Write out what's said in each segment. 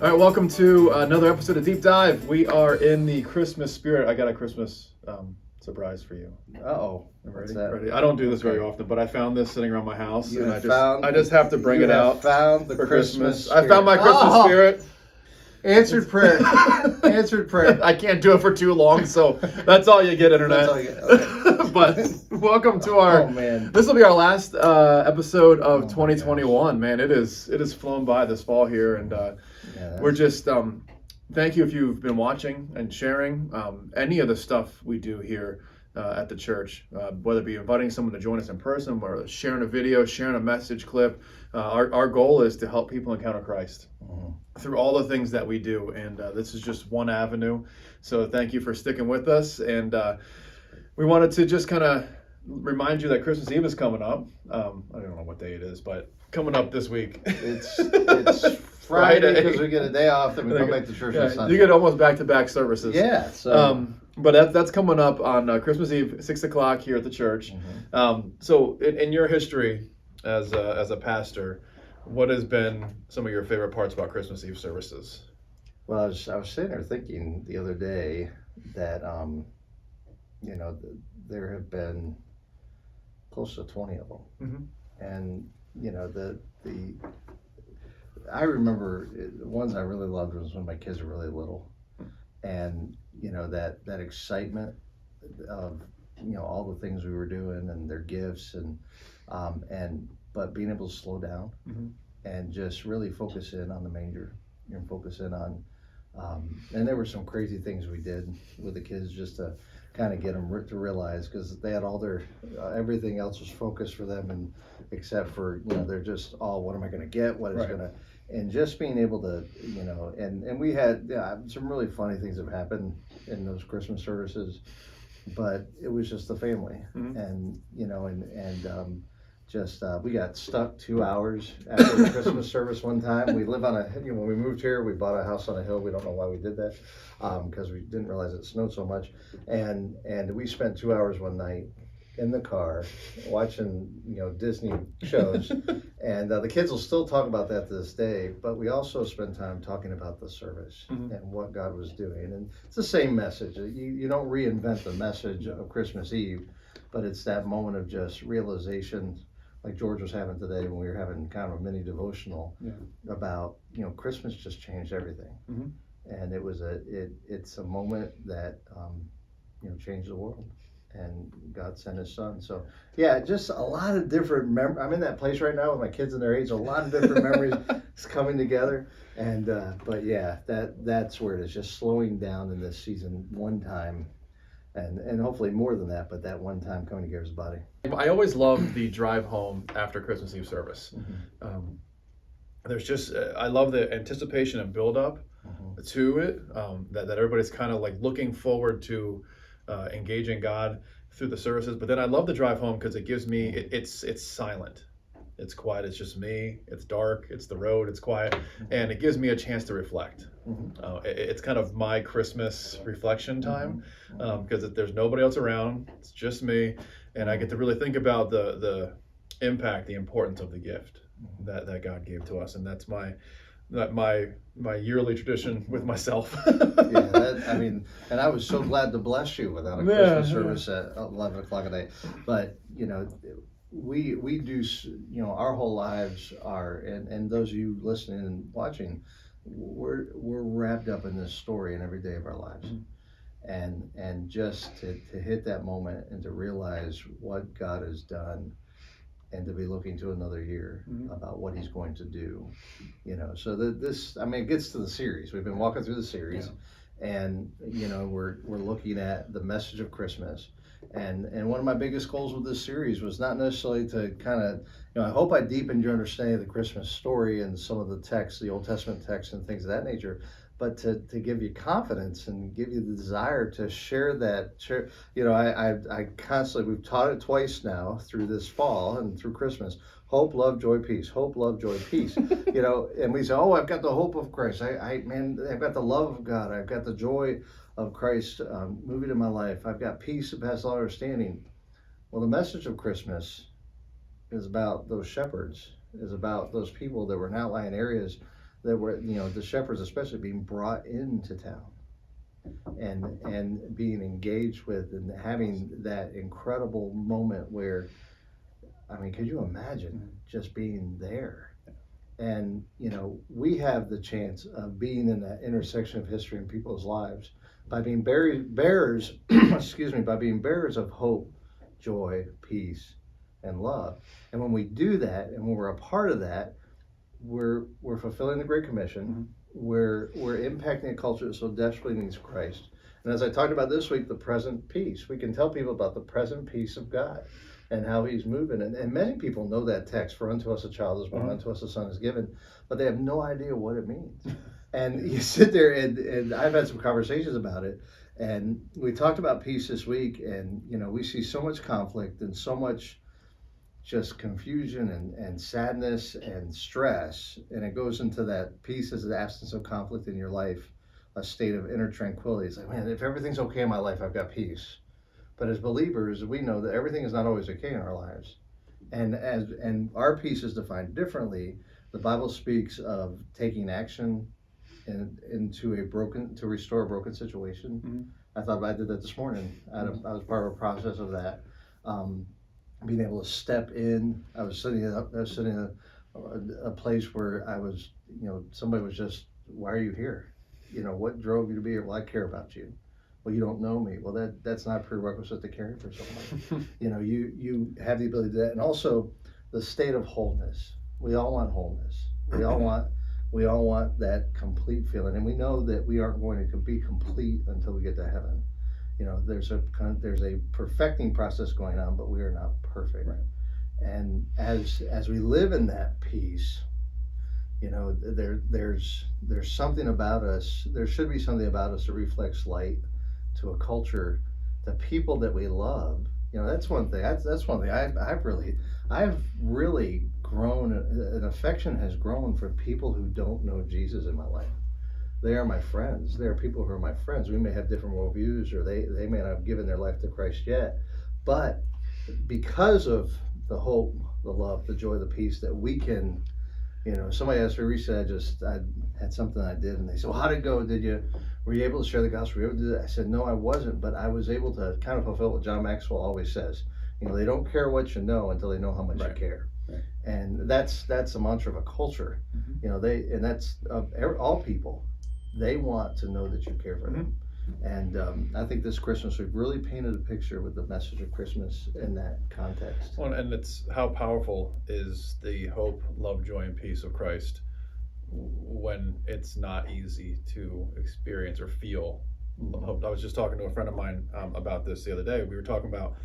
All right, welcome to another episode of Deep Dive. We are in the Christmas spirit. I got a Christmas surprise for you. Uh-oh. Ready? What's that? Ready? I don't do this very Okay. often, but I found this sitting around my house, You and have I just have to bring you it have out found the for Christmas I found my Christmas Oh! spirit. Answered prayer. Answered prayer. I can't do it for too long, so that's all you get, internet. That's all you get. Okay. But welcome to our. Oh, man. This will be our last episode of Oh, my 2021. Man, it is flown by this fall here, and Yeah, we're just thank you if you've been watching and sharing any of the stuff we do here at the church, whether it be inviting someone to join us in person or sharing a video, sharing a message clip. Our goal is to help people encounter Christ through all the things that we do, and this is just one avenue. So thank you for sticking with us, and we wanted to just kind of remind you that Christmas Eve is coming up. I don't know what day it is, but coming up this week. It's Friday because we get a day off, then we come back to church on Sunday. You get almost back-to-back services. Yeah. So. But that's coming up on Christmas Eve, 6 o'clock here at the church. So in your history as a pastor, what has been some of your favorite parts about Christmas Eve services? Well, I was sitting there thinking the other day that there have been close to 20 of them, and I remember the ones I really loved was when my kids were really little, and that excitement of all the things we were doing and their gifts but being able to slow down and just really focus in on the manger and focus in on and there were some crazy things we did with the kids just to kind of get them to realize, because they had all their everything else was focused for them, and except for they're just what am I going to get, what is Right. going to, and just being able to and we had some really funny things have happened in those Christmas services, but it was just the family and we got stuck 2 hours after the Christmas service one time. We live on when we moved here, we bought a house on a hill. We don't know why we did that, because we didn't realize it snowed so much. And we spent 2 hours one night in the car watching, Disney shows. And the kids will still talk about that to this day, but we also spent time talking about the service and what God was doing. And it's the same message. You don't reinvent the message of Christmas Eve, but it's that moment of just realization, like George was having today when we were having kind of a mini devotional about, Christmas just changed everything. And it's a moment that, changed the world, and God sent his son. So yeah, just a lot of different I'm in that place right now with my kids and their age, a lot of different memories coming together. And, but yeah, that's where it is, just slowing down in this season one time. And hopefully more than that, but that one time coming together as a body. I always love the drive home after Christmas Eve service. There's just I love the anticipation and build up to it, that everybody's kind of like looking forward to engaging God through the services. But then I love the drive home because it gives me it's silent, it's quiet, it's just me, it's dark, it's the road, it's quiet, and it gives me a chance to reflect. It's kind of my Christmas reflection time, because there's nobody else around, it's just me, and I get to really think about the impact, the importance of the gift that God gave to us. And that's my yearly tradition with myself. And I was so glad to bless you without a Christmas service at 11 o'clock a day. But we do, our whole lives are, and those of you listening and watching, we're wrapped up in this story in every day of our lives. And just to hit that moment and to realize what God has done, and to be looking to another year about what he's going to do, so it gets to the series. We've been walking through the series, and we're looking at the message of Christmas, and one of my biggest goals with this series was not necessarily to kind of, I hope I deepened your understanding of the Christmas story and some of the texts, the Old Testament texts and things of that nature, but to give you confidence and give you the desire to share that. I constantly, we've taught it twice now through this fall and through Christmas: hope, love, joy, peace. Hope, love, joy, peace. And we say, oh, I've got the hope of Christ. I've got the love of God. I've got the joy of Christ moving in my life. I've got peace that passes all understanding. Well, the message of Christmas is about those shepherds, is about those people that were in outlying areas that were, the shepherds especially being brought into town and being engaged with and having that incredible moment where, I mean, could you imagine just being there? And, we have the chance of being in that intersection of history in people's lives by being bearers, excuse me, by being bearers of hope, joy, peace, and love. And when we do that, and when we're a part of that, we're fulfilling the Great Commission. We're impacting a culture that so desperately needs Christ. And as I talked about this week, the present peace. We can tell people about the present peace of God and how He's moving. And many people know that text, for unto us a child is born, unto us a son is given, but they have no idea what it means. And you sit there, and I've had some conversations about it, and we talked about peace this week, and we see so much conflict and so much just confusion and sadness and stress, and it goes into that peace as the absence of conflict in your life, a state of inner tranquility. It's like, man, if everything's okay in my life, I've got peace. But as believers, we know that everything is not always okay in our lives, and our peace is defined differently. The Bible speaks of taking action to restore a broken situation. I did that this morning. I was part of a process of that. Being able to step in. I was sitting in a place where I was, somebody was just, why are you here? What drove you to be here? Well, I care about you. Well, you don't know me. Well, that's not a prerequisite to caring for someone. You have the ability to do that. And also the state of wholeness. We all want wholeness. We all want that complete feeling. And we know that we aren't going to be complete until we get to heaven. There's a perfecting process going on, but we are not perfect. Right. And as we live in that peace, there's something about us. There should be something about us that reflects light to a culture, the people that we love. That's one thing. That's one thing. I've really grown. An affection has grown for people who don't know Jesus in my life. They are my friends. They are people who are my friends. We may have different worldviews, or they may not have given their life to Christ yet. But because of the hope, the love, the joy, the peace that we can, somebody asked me recently, I had something I did, and they said, well, how did it go? Were you able to share the gospel? Were you able to do that? I said, no, I wasn't, but I was able to kind of fulfill what John Maxwell always says. They don't care what you know until they know how much you care. Right. And that's the mantra of a culture. That's all people. They want to know that you care for them. And I think this Christmas we've really painted a picture with the message of Christmas in that context. Well, and it's how powerful is the hope, love, joy, and peace of Christ when it's not easy to experience or feel hope. I was just talking to a friend of mine about this the other day. We were talking about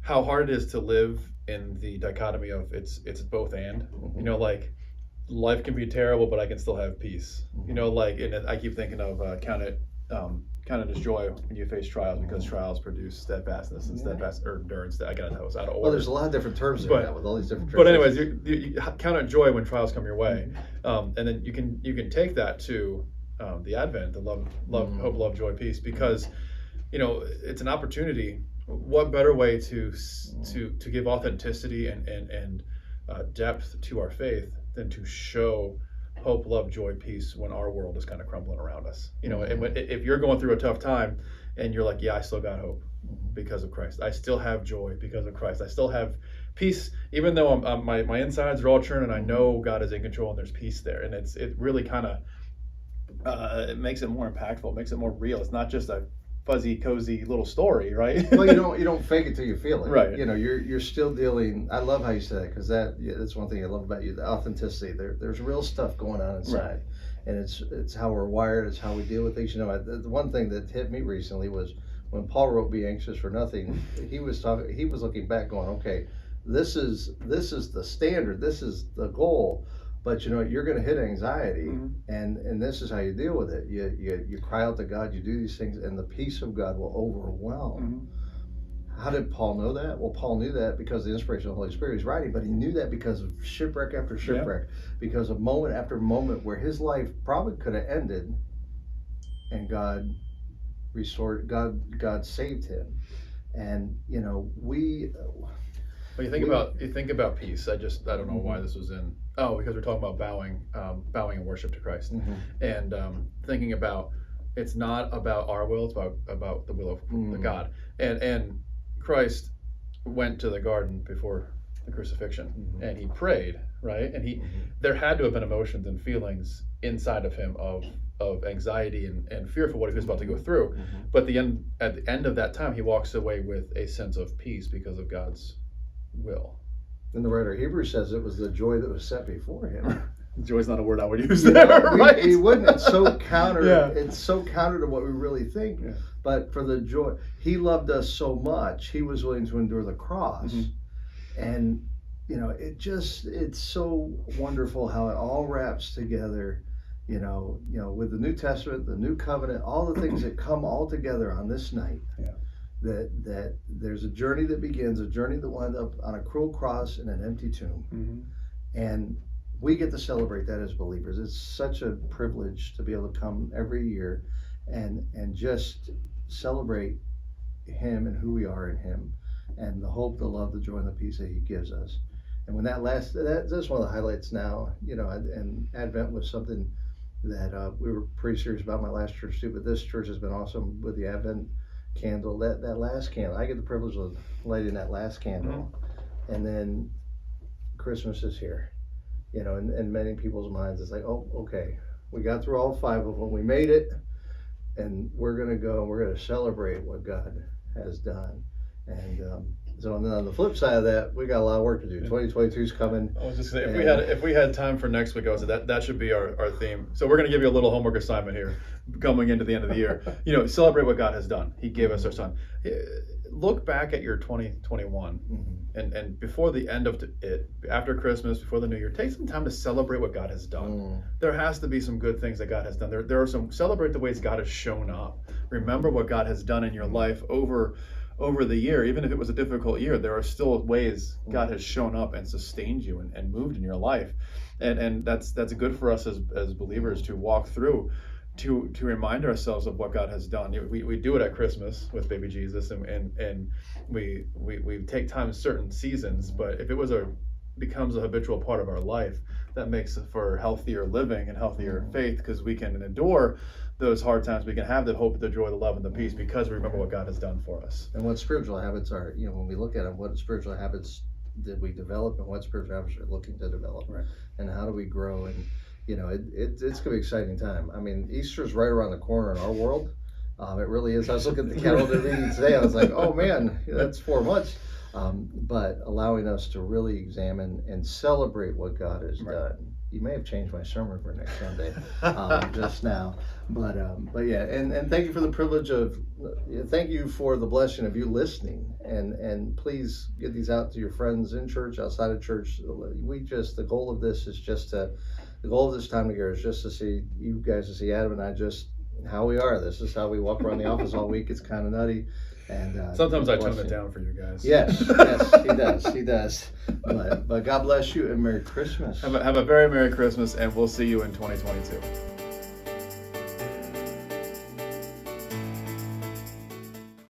how hard it is to live in the dichotomy of it's both and. Like life can be terrible, but I can still have peace. And I keep thinking of count it as joy when you face trials, because trials produce steadfastness, and or endurance. I got those out of order. Well, there's a lot of different terms in that with all these different. But anyways, you count it joy when trials come your way, and then you can take that to the Advent, the love, hope, love, joy, peace, because it's an opportunity. What better way to give authenticity and depth to our faith than to show hope, love, joy, peace when our world is kind of crumbling around us. And if you're going through a tough time and you're like, yeah, I still got hope because of Christ. I still have joy because of Christ. I still have peace, even though my insides are all churning. I know God is in control and there's peace there. And it really kind of it makes it more impactful. It makes it more real. It's not just a fuzzy, cozy little story, right? Well, you don't fake it till you feel it, right? You're still dealing. I love how you said it, because that's one thing I love about you, the authenticity. There's real stuff going on inside, right. And it's how we're wired. It's how we deal with things. The one thing that hit me recently was when Paul wrote "Be anxious for nothing." He was looking back, going, "Okay, this is the standard. This is the goal." But you're going to hit anxiety, and this is how you deal with it. You cry out to God, you do these things, and the peace of God will overwhelm. How did Paul know that? Well, Paul knew that because of the inspiration of the Holy Spirit he's writing, but he knew that because of shipwreck after shipwreck, because of moment after moment where his life probably could have ended, and God restored. God saved him, and When you think about peace, I don't know why this was in. Oh, because we're talking about bowing in worship to Christ, and thinking about it's not about our will; it's about the will of the God. And Christ went to the garden before the crucifixion, and he prayed, right? And there had to have been emotions and feelings inside of him of anxiety and fear for what he was about to go through. But at the end of that time, he walks away with a sense of peace because of God's will. And the writer of Hebrews says it was the joy that was set before him. Joy's not a word I would use there, right? He wouldn't. It's so counter. Yeah. It's so counter to what we really think. Yeah. But for the joy, he loved us so much, he was willing to endure the cross. And it's so wonderful how it all wraps together. With the New Testament, the New Covenant, all the things that come all together on this night. Yeah. That there's a journey that begins, a journey that will end up on a cruel cross in an empty tomb, and we get to celebrate that as believers. It's such a privilege to be able to come every year and just celebrate him and who we are in him, and the hope, the love, the joy, and the peace that he gives us. And when that's one of the highlights now. And Advent was something that we were pretty serious about my last church too, but this church has been awesome with the Advent candle. That last candle, I get the privilege of lighting that last candle, and then Christmas is here. In many people's minds, it's like, oh, okay, we got through all 5 of them, we made it, and we're gonna go and we're gonna celebrate what God has done. And so then on the flip side of that, we got a lot of work to do. 2022 is coming. I was just saying, if we had time for next week, I would say that should be our theme. So we're going to give you a little homework assignment here, coming into the end of the year. Celebrate what God has done. He gave us our Son. Look back at your 2021, and before the end of it, after Christmas, before the New Year, take some time to celebrate what God has done. There has to be some good things that God has done. There are some. Celebrate the ways God has shown up. Remember what God has done in your life over the year. Even if it was a difficult year, there are still ways God has shown up and sustained you and moved in your life, and that's good for us as believers to walk through, to remind ourselves of what God has done. We do it at Christmas with baby Jesus, and we take time in certain seasons, but if it becomes a habitual part of our life, that makes for healthier living and healthier faith, because we can endure those hard times. We can have the hope, the joy, the love, and the peace because we remember what God has done for us. And what spiritual habits are, when we look at them, what spiritual habits did we develop, and what spiritual habits are looking to develop, right? And how do we grow? And it's going to be an exciting time. I mean, Easter's right around the corner in our world. It really is. I was looking at the calendar today. I was like, oh man, that's 4 months. But allowing us to really examine and celebrate what God has done. You may have changed my sermon for next Sunday just now, but yeah, and thank you for the privilege thank you for the blessing of you listening, and please get these out to your friends in church, outside of church. The goal of this time together is just to see you guys, to see Adam and I just how we are. This is how we walk around the office all week. It's kind of nutty. And sometimes I tone it down for you guys. Yes, he does. But God bless you and Merry Christmas. Have a very Merry Christmas, and we'll see you in 2022.